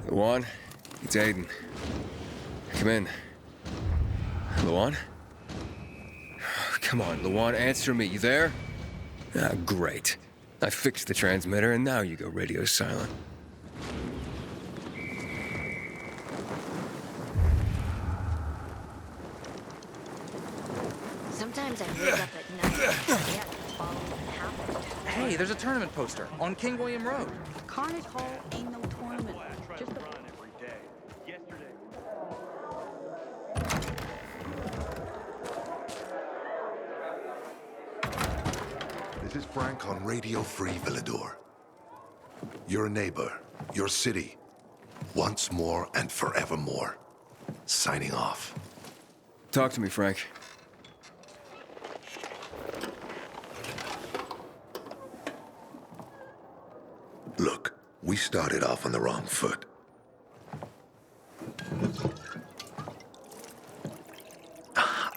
Luan, it's Aiden. Come in. Luan? Come on, Luan, answer me. You there? Ah, great. I fixed the transmitter, and now you go radio silent. Sometimes I wake up at night and forget all that happened. Hey, there's a tournament poster on King William Road. Carnage Hall ain't no tournament. Just a... This is Frank on Radio Free Villador. Your neighbor, your city, once more and forevermore. Signing off. Talk to me, Frank. Look, we started off on the wrong foot.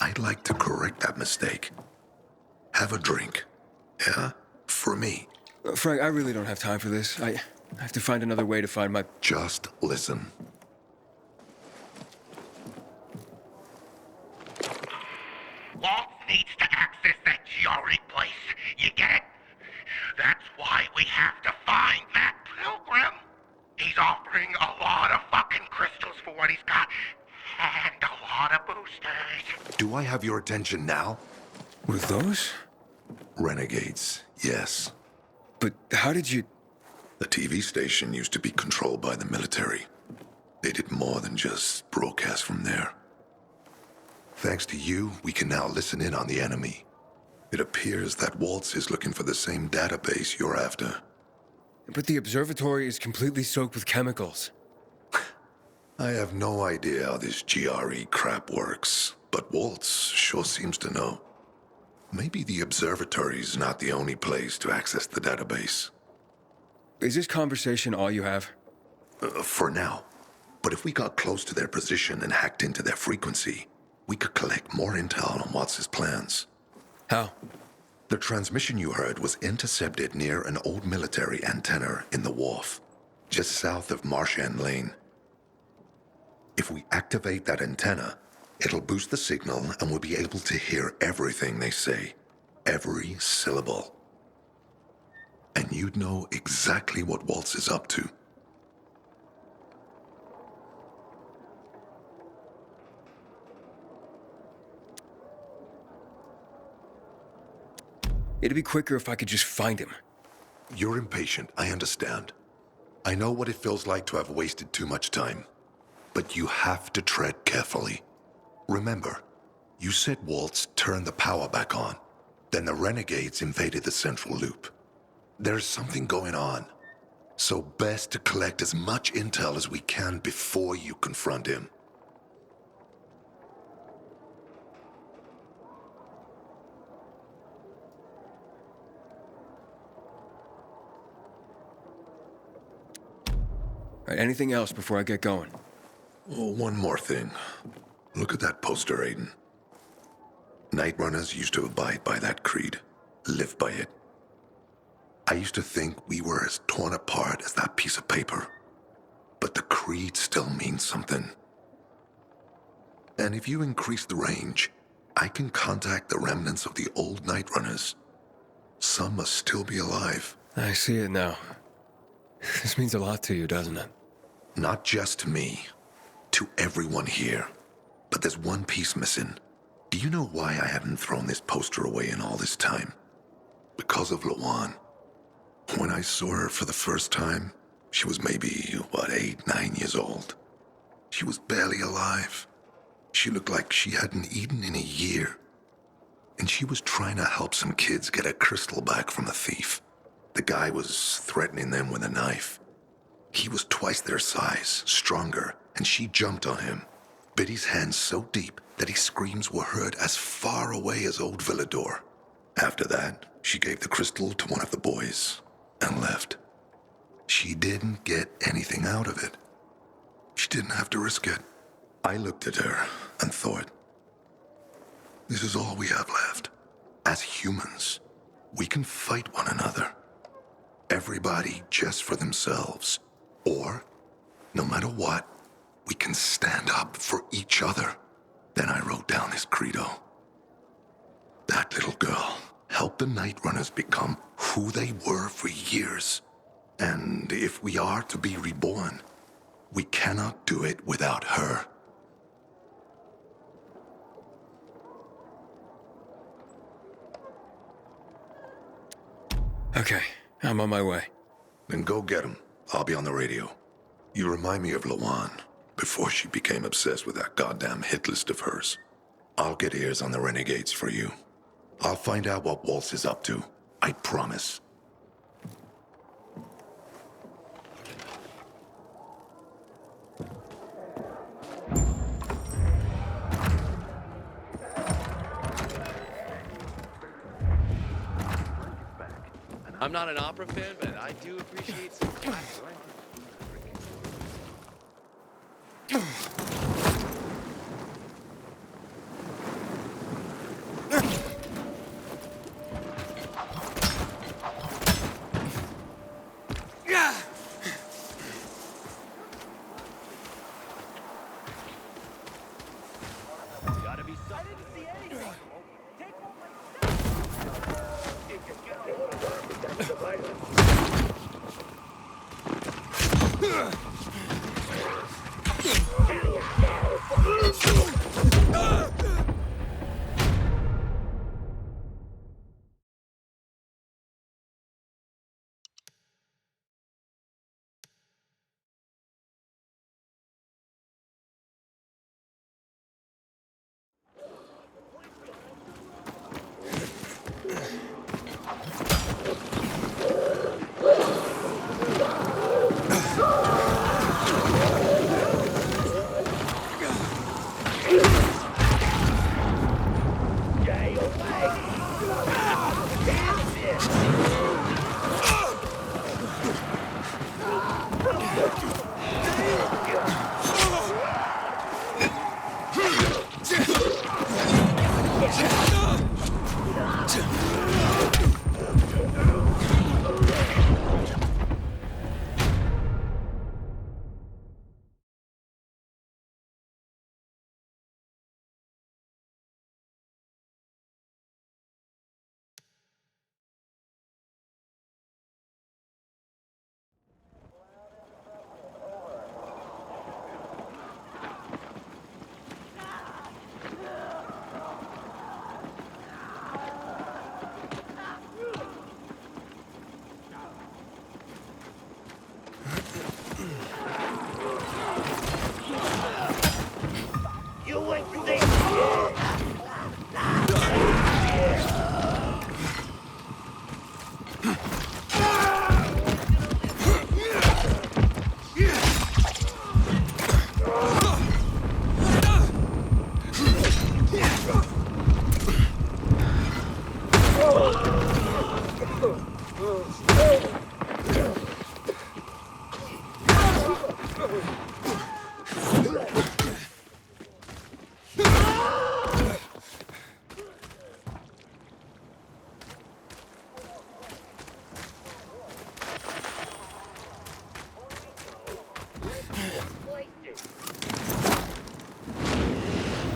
I'd like to correct that mistake. Have a drink. Yeah? For me. Frank, I really don't have time for this. I have to find another way to find my... Just listen. Walt needs to access that GRE place. You get it? That's why we have to find that pilgrim. He's offering a lot of fucking crystals for what he's got. And a lot of boosters. Do I have your attention now? With those? Renegades, yes. But how did you... The TV station used to be controlled by the military. They did more than just broadcast from there. Thanks to you, we can now listen in on the enemy. It appears that Waltz is looking for the same database you're after. But the observatory is completely soaked with chemicals. I have no idea how this GRE crap works, but Waltz sure seems to know. Maybe the observatory's not the only place to access the database. Is this conversation all you have? For now. But if we got close to their position and hacked into their frequency, we could collect more intel on Watts' plans. How? The transmission you heard was intercepted near an old military antenna in the wharf, just south of Marchand Lane. If we activate that antenna, it'll boost the signal and we'll be able to hear everything they say. Every syllable. And you'd know exactly what Waltz is up to. It'd be quicker if I could just find him. You're impatient, I understand. I know what it feels like to have wasted too much time. But you have to tread carefully. Remember, you said Waltz turned the power back on. Then the renegades invaded the central loop. There's something going on. So best to collect as much intel as we can before you confront him. All right, anything else before I get going? Oh, one more thing. Look at that poster, Aiden. Night Runners used to abide by that creed, live by it. I used to think we were as torn apart as that piece of paper. But the creed still means something. And if you increase the range, I can contact the remnants of the old Night Runners. Some must still be alive. I see it now. This means a lot to you, doesn't it? Not just to me, to everyone here. But there's one piece missing. Do you know why I haven't thrown this poster away in all this time? Because of Lawan. When I saw her for the first time, she was maybe, 8, 9 years old. She was barely alive. She looked like she hadn't eaten in a year. And she was trying to help some kids get a crystal back from a thief. The guy was threatening them with a knife. He was twice their size, stronger, and she jumped on him, bit his hands so deep that his screams were heard as far away as Old Villador. After that, she gave the crystal to one of the boys and left. She didn't get anything out of it. She didn't have to risk it. I looked at her and thought, this is all we have left. As humans, we can fight one another. Everybody just for themselves. Or, no matter what, we can stand up for each other. Then I wrote down this credo. That little girl helped the Night Runners become who they were for years. And if we are to be reborn, we cannot do it without her. Okay, I'm on my way. Then go get him. I'll be on the radio. You remind me of Lawan, before she became obsessed with that goddamn hit list of hers. I'll get ears on the renegades for you. I'll find out what Waltz is up to. I promise. I'm not an opera fan, but I do appreciate some classic.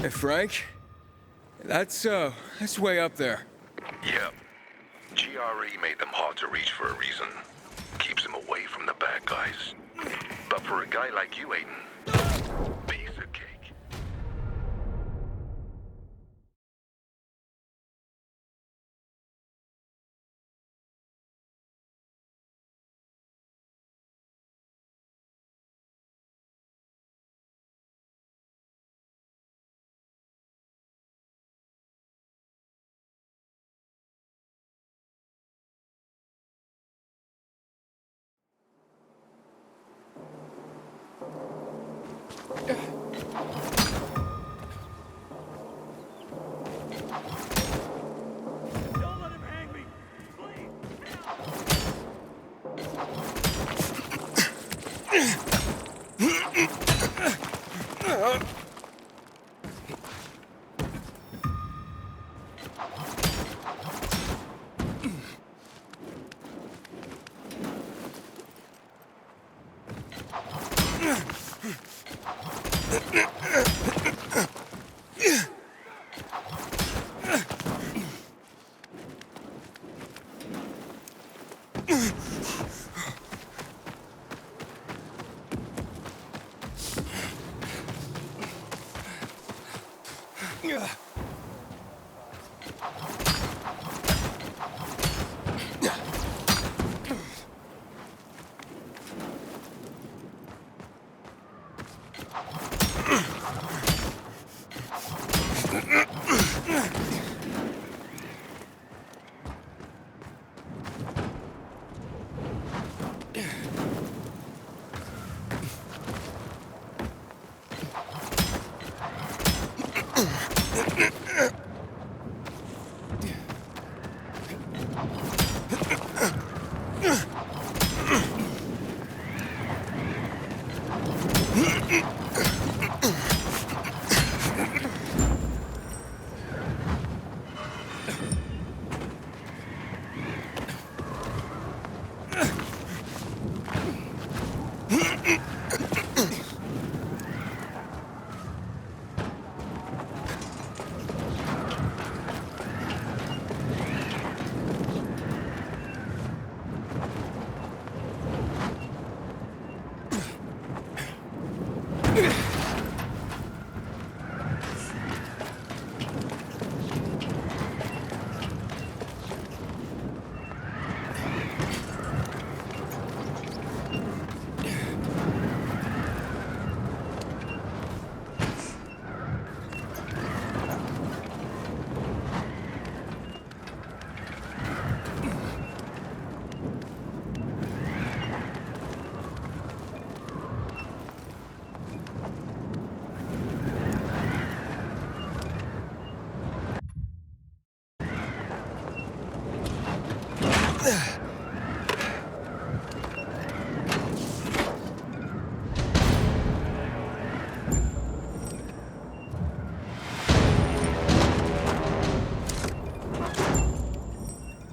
Hey, Frank? That's way up there. Yep. GRE made them hard to reach for a reason. Keeps them away from the bad guys. But for a guy like you, Aiden, piece of cake.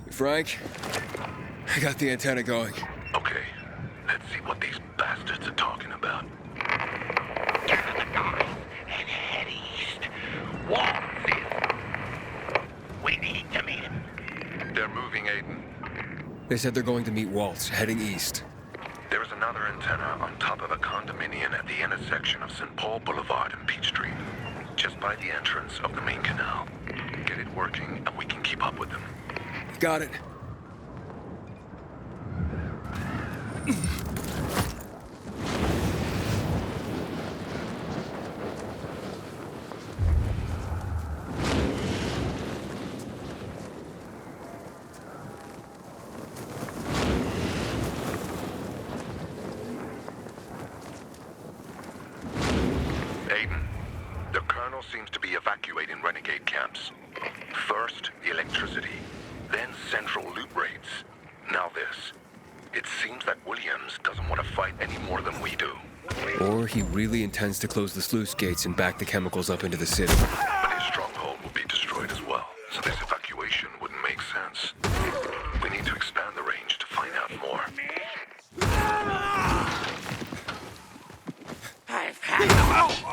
Frank, I got the antenna going. Okay, let's see what these bastards are talking about. Gather the guys and head east. Waltz in. We need to meet him. They're moving, Aiden. They said they're going to meet Waltz, heading east. There is another antenna on top of a condominium at the intersection of St. Paul Boulevard and Peachtree, just by the entrance of the main canal. Get it working, and we can keep up with them. Got it. Aiden, the Colonel seems to be evacuating renegade camps. First, the electricity, then central loot raids. Now this. It seems that Williams doesn't want to fight any more than we do. Or he really intends to close the sluice gates and back the chemicals up into the city. But his stronghold will be destroyed as well, so this evacuation wouldn't make sense. We need to expand the range to find out more. I've had enough.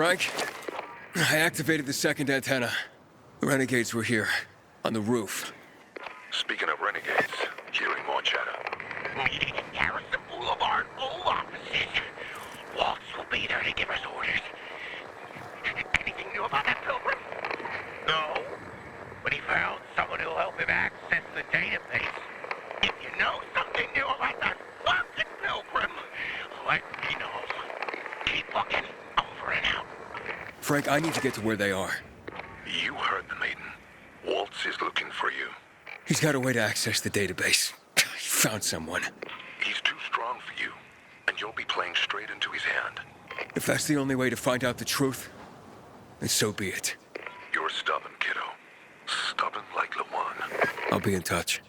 Frank, I activated the second antenna. The renegades were here, on the roof. Speaking of renegades, hearing more chatter. Meeting in Garrison Boulevard, old offices. Waltz will be there to give us orders. Anything new about that pilgrim? No. But he found someone who'll help him access the database. If you know something new about that fucking pilgrim, let me know. Keep looking. Over and out. Frank, I need to get to where they are. You heard the maiden. Waltz is looking for you. He's got a way to access the database. He found someone. He's too strong for you, and you'll be playing straight into his hand. If that's the only way to find out the truth, then so be it. You're stubborn, kiddo. Stubborn like Lawan. I'll be in touch.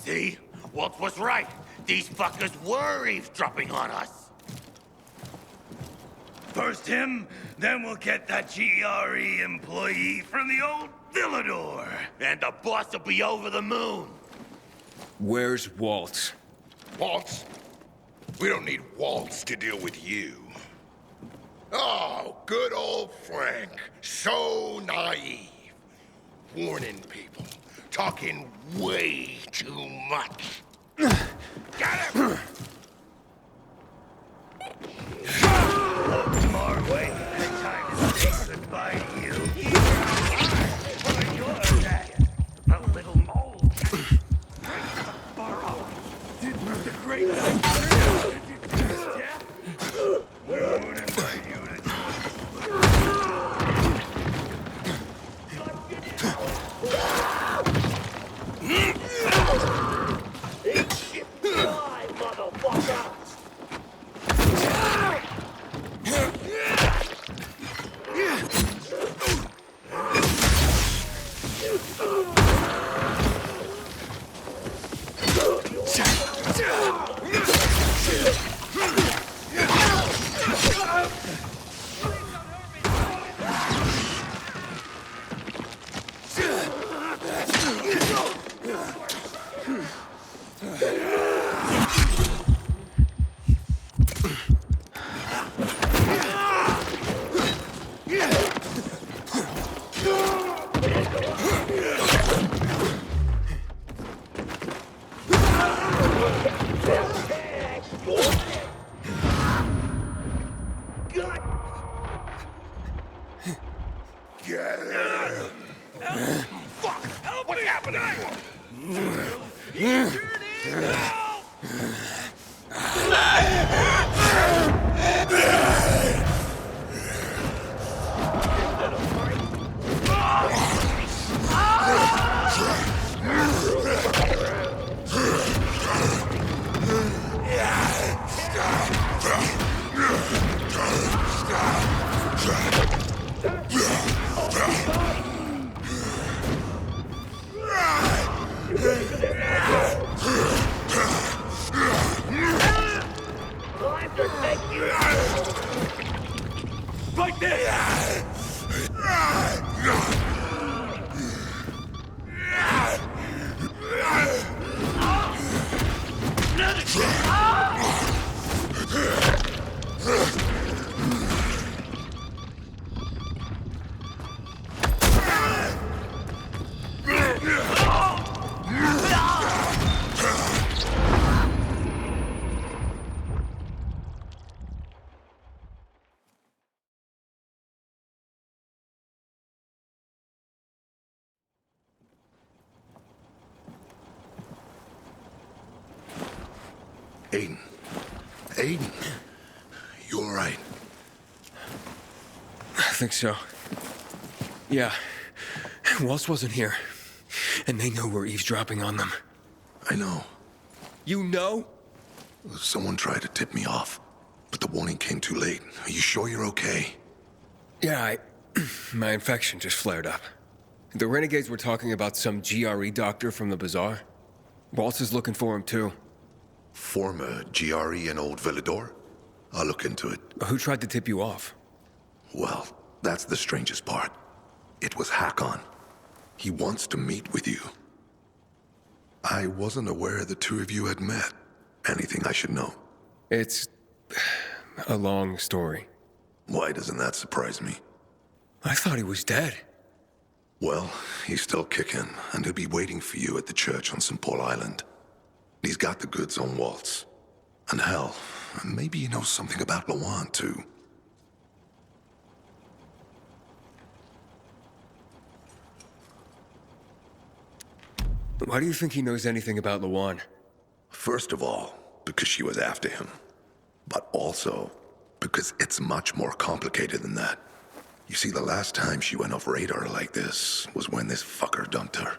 See? Walt was right. These fuckers were eavesdropping on us. First him, then we'll get that GRE employee from the old Villador. And the boss will be over the moon. Where's Walt? Waltz? We don't need Waltz to deal with you. Oh, good old Frank. So naive. Warning people. Talking way too much. Got him! Tomorrow way, that time to say goodbye to you. For your dad, a little mold. Borrow. The great won't invite you to Fuck! What's happening to him? Like this! Aiden. Aiden. You all right? I think so. Yeah. Waltz wasn't here. And they know we're eavesdropping on them. I know. You know? Someone tried to tip me off, but the warning came too late. Are you sure you're okay? Yeah, my infection just flared up. The renegades were talking about some GRE doctor from the bazaar. Waltz is looking for him, too. Former GRE in Old Villador? I'll look into it. Who tried to tip you off? Well, that's the strangest part. It was Hakon. He wants to meet with you. I wasn't aware the two of you had met. Anything I should know? It's a long story. Why doesn't that surprise me? I thought he was dead. Well, he's still kicking, and he'll be waiting for you at the church on St. Paul Island. He's got the goods on Waltz. And hell, maybe he knows something about Lawan, too. Why do you think he knows anything about Lawan? First of all, because she was after him. But also, because it's much more complicated than that. You see, the last time she went off radar like this was when this fucker dumped her.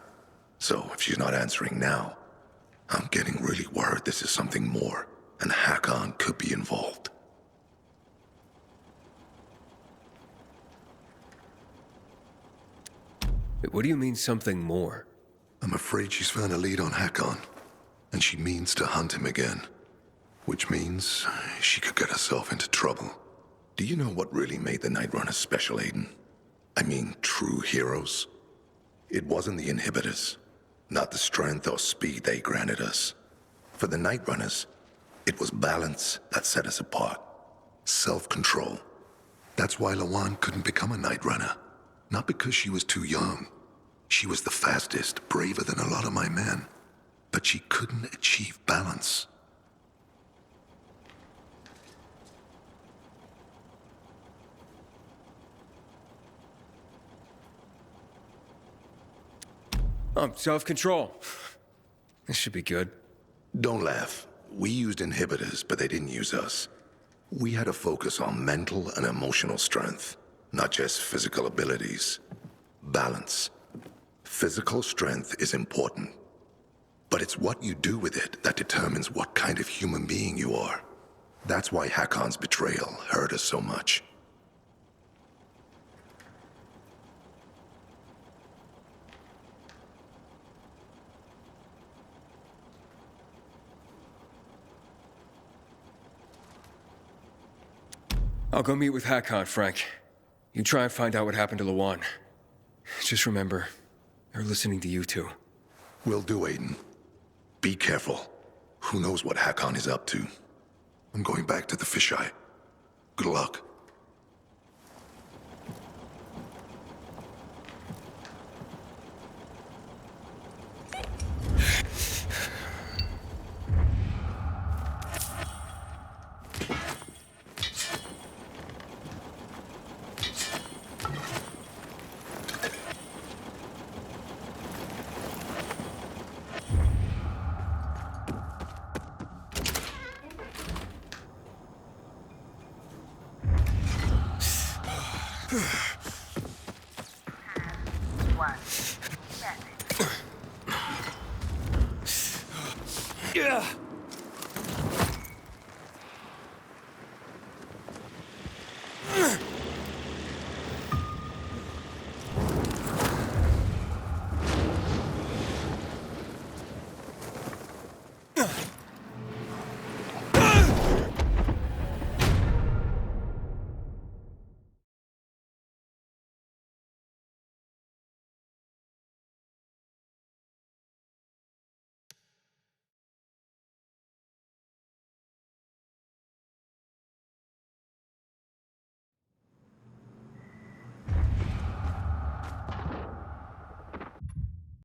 So if she's not answering now, I'm getting really worried this is something more, and Hakon could be involved. What do you mean something more? I'm afraid she's found a lead on Hakon. And she means to hunt him again. Which means she could get herself into trouble. Do you know what really made the Night Runners special, Aiden? I mean, true heroes? It wasn't the inhibitors, not the strength or speed they granted us. For the Night Runners, it was balance that set us apart. Self-control. That's why Lawan couldn't become a Night Runner. Not because she was too young. She was the fastest, braver than a lot of my men. But she couldn't achieve balance. Self-control. This should be good. Don't laugh. We used inhibitors, but they didn't use us. We had to focus on mental and emotional strength, not just physical abilities. Balance. Physical strength is important, but it's what you do with it that determines what kind of human being you are. That's why Hakon's betrayal hurt us so much. I'll go meet with Hakon, Frank. You try and find out what happened to Lawan. Just remember, they're listening to you two. Will do, Aiden. Be careful. Who knows what Hakon is up to? I'm going back to the fisheye. Good luck. Yeah.